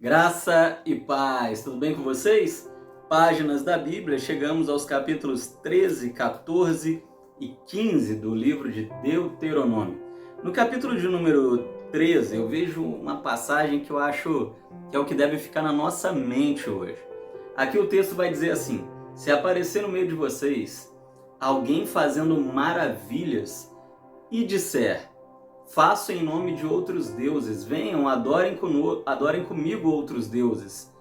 Graça e paz, tudo bem com vocês? Páginas da Bíblia, chegamos aos capítulos 13, 14 e 15 do livro de Deuteronômio. No capítulo de número 13, eu vejo uma passagem que eu acho que é o que deve ficar na nossa mente hoje. Aqui o texto vai dizer assim: se aparecer no meio de vocês alguém fazendo maravilhas e disser: faço em nome de outros deuses, venham, adorem comigo outros deuses.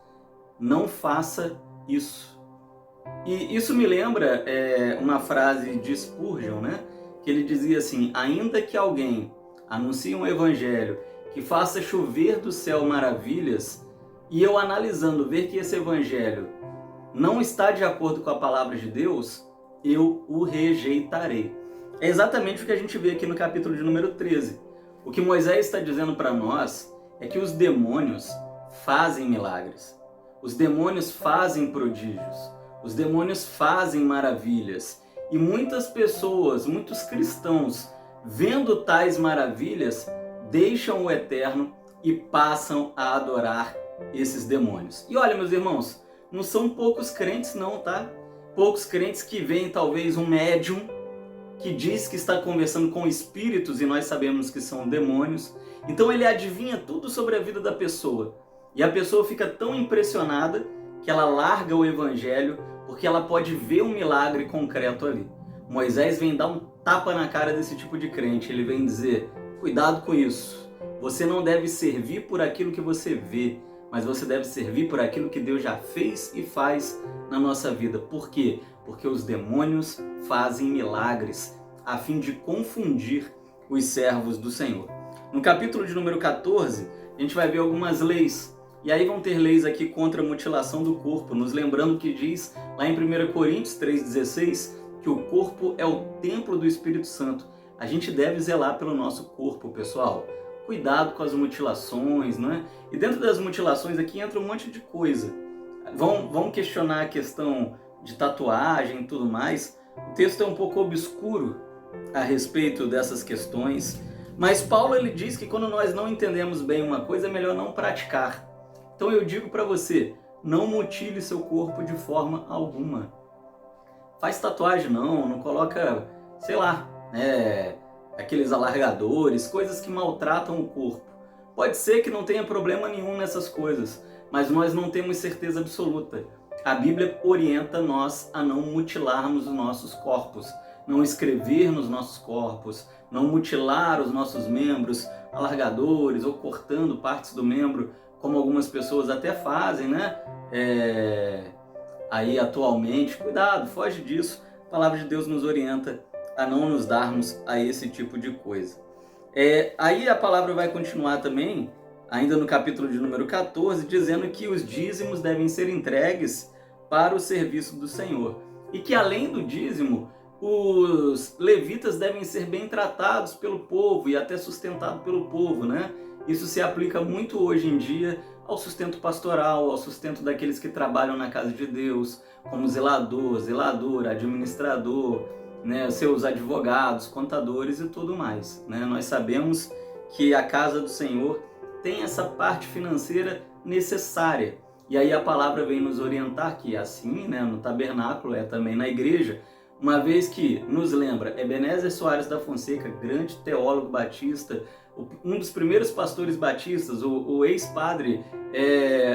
Não faça isso. E isso me lembra uma frase de Spurgeon, né? Que ele dizia assim: ainda que alguém anuncie um evangelho que faça chover do céu maravilhas, e eu analisando ver que esse evangelho não está de acordo com a palavra de Deus, eu o rejeitarei. É exatamente o que a gente vê aqui no capítulo de número 13. O que Moisés está dizendo para nós é que os demônios fazem milagres. Os demônios fazem prodígios. Os demônios fazem maravilhas. E muitas pessoas, muitos cristãos, vendo tais maravilhas, deixam o eterno e passam a adorar esses demônios. E olha, meus irmãos, não são poucos crentes não, tá? Poucos crentes que veem talvez um médium que diz que está conversando com espíritos e nós sabemos que são demônios. Então ele adivinha tudo sobre a vida da pessoa. E a pessoa fica tão impressionada que ela larga o evangelho porque ela pode ver um milagre concreto ali. Moisés vem dar um tapa na cara desse tipo de crente. Ele vem dizer: cuidado com isso. Você não deve servir por aquilo que você vê, mas você deve servir por aquilo que Deus já fez e faz na nossa vida. Por quê? Porque os demônios fazem milagres a fim de confundir os servos do Senhor. No capítulo de número 14, a gente vai ver algumas leis. E aí vão ter leis aqui contra a mutilação do corpo, nos lembrando que diz lá em 1 Coríntios 3,16 que o corpo é o templo do Espírito Santo. A gente deve zelar pelo nosso corpo, pessoal. Cuidado com as mutilações, não é? E dentro das mutilações aqui entra um monte de coisa. Vão questionar a questão de tatuagem e tudo mais. O texto é um pouco obscuro a respeito dessas questões, mas Paulo ele diz que quando nós não entendemos bem uma coisa é melhor não praticar. Então eu digo para você, não mutile seu corpo de forma alguma. Faz tatuagem não coloca, sei lá, aqueles alargadores, coisas que maltratam o corpo. Pode ser que não tenha problema nenhum nessas coisas, mas nós não temos certeza absoluta. A Bíblia orienta nós a não mutilarmos os nossos corpos, não escrever nos nossos corpos, não mutilar os nossos membros, alargadores ou cortando partes do membro, como algumas pessoas até fazem, né? Aí atualmente, cuidado, foge disso. A palavra de Deus nos orienta a não nos darmos a esse tipo de coisa. Aí a palavra vai continuar também, ainda no capítulo de número 14, dizendo que os dízimos devem ser entregues para o serviço do Senhor. E que além do dízimo, os levitas devem ser bem tratados pelo povo e até sustentados pelo povo, né? Isso se aplica muito hoje em dia ao sustento pastoral, ao sustento daqueles que trabalham na casa de Deus, como zelador, zeladora, administrador, né, seus advogados, contadores e tudo mais, né? Nós sabemos que a casa do Senhor tem essa parte financeira necessária. E aí a palavra vem nos orientar que assim, né, no tabernáculo, também na igreja, uma vez que nos lembra Ebenezer Soares da Fonseca, grande teólogo batista, um dos primeiros pastores batistas, o ex-padre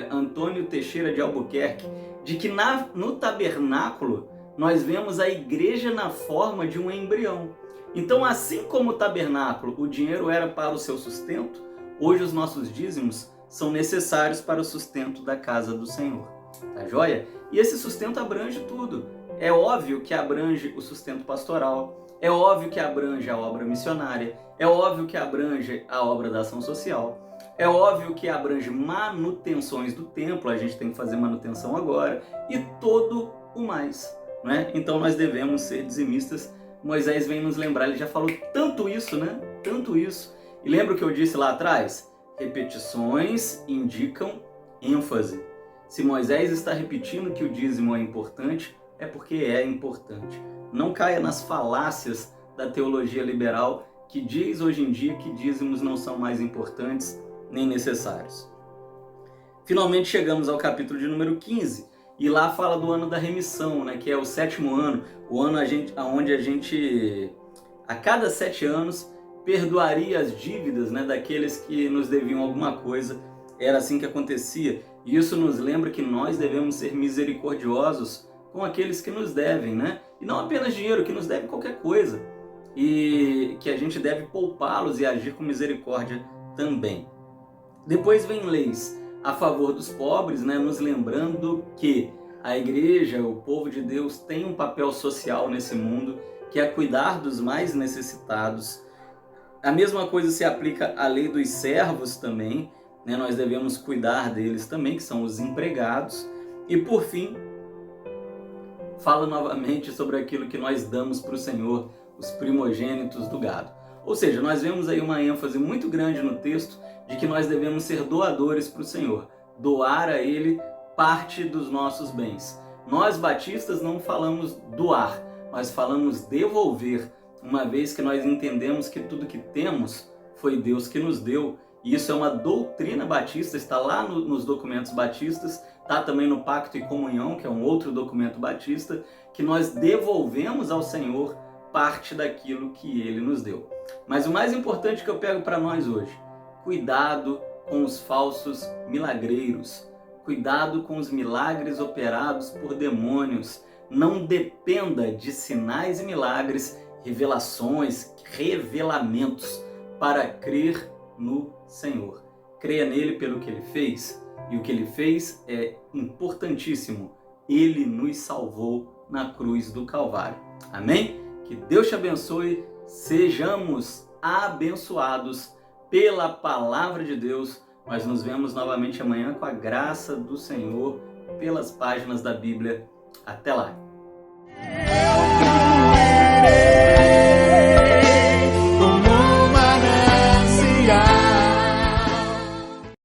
Antônio Teixeira de Albuquerque, de que no tabernáculo nós vemos a igreja na forma de um embrião. Então, assim como o tabernáculo, o dinheiro era para o seu sustento, hoje os nossos dízimos são necessários para o sustento da casa do Senhor. Tá joia? E esse sustento abrange tudo. É óbvio que abrange o sustento pastoral, é óbvio que abrange a obra missionária, é óbvio que abrange a obra da ação social, é óbvio que abrange manutenções do templo, a gente tem que fazer manutenção agora, e todo o mais, né? Então nós devemos ser dizimistas. Moisés vem nos lembrar, ele já falou tanto isso, né? Tanto isso. E lembra o que eu disse lá atrás? Repetições indicam ênfase. Se Moisés está repetindo que o dízimo é importante, é porque é importante. Não caia nas falácias da teologia liberal que diz hoje em dia que dízimos não são mais importantes nem necessários. Finalmente chegamos ao capítulo de número 15, e lá fala do ano da remissão, né, que é o 7º ano, o ano onde a gente, a cada 7 anos, perdoaria as dívidas, né, daqueles que nos deviam alguma coisa. Era assim que acontecia. E isso nos lembra que nós devemos ser misericordiosos com aqueles que nos devem, né? E não apenas dinheiro, que nos deve qualquer coisa. E que a gente deve poupá-los e agir com misericórdia também. Depois vem leis a favor dos pobres, né? Nos lembrando que a igreja, o povo de Deus, tem um papel social nesse mundo, que é cuidar dos mais necessitados. A mesma coisa se aplica à lei dos servos também, né? Nós devemos cuidar deles também, que são os empregados. E por fim, fala novamente sobre aquilo que nós damos para o Senhor, os primogênitos do gado. Ou seja, nós vemos aí uma ênfase muito grande no texto de que nós devemos ser doadores para o Senhor, doar a Ele parte dos nossos bens. Nós batistas não falamos doar, mas falamos devolver, uma vez que nós entendemos que tudo que temos foi Deus que nos deu. E isso é uma doutrina batista, está lá nos documentos batistas, está também no Pacto e Comunhão, que é um outro documento batista, que nós devolvemos ao Senhor parte daquilo que Ele nos deu. Mas o mais importante que eu pego para nós hoje, cuidado com os falsos milagreiros, cuidado com os milagres operados por demônios. Não dependa de sinais e milagres, revelações, revelamentos para crer no Senhor. Creia nele pelo que Ele fez, e o que Ele fez é importantíssimo. Ele nos salvou na cruz do Calvário. Amém? Que Deus te abençoe, sejamos abençoados pela palavra de Deus. Nós nos vemos novamente amanhã com a graça do Senhor, pelas páginas da Bíblia. Até lá!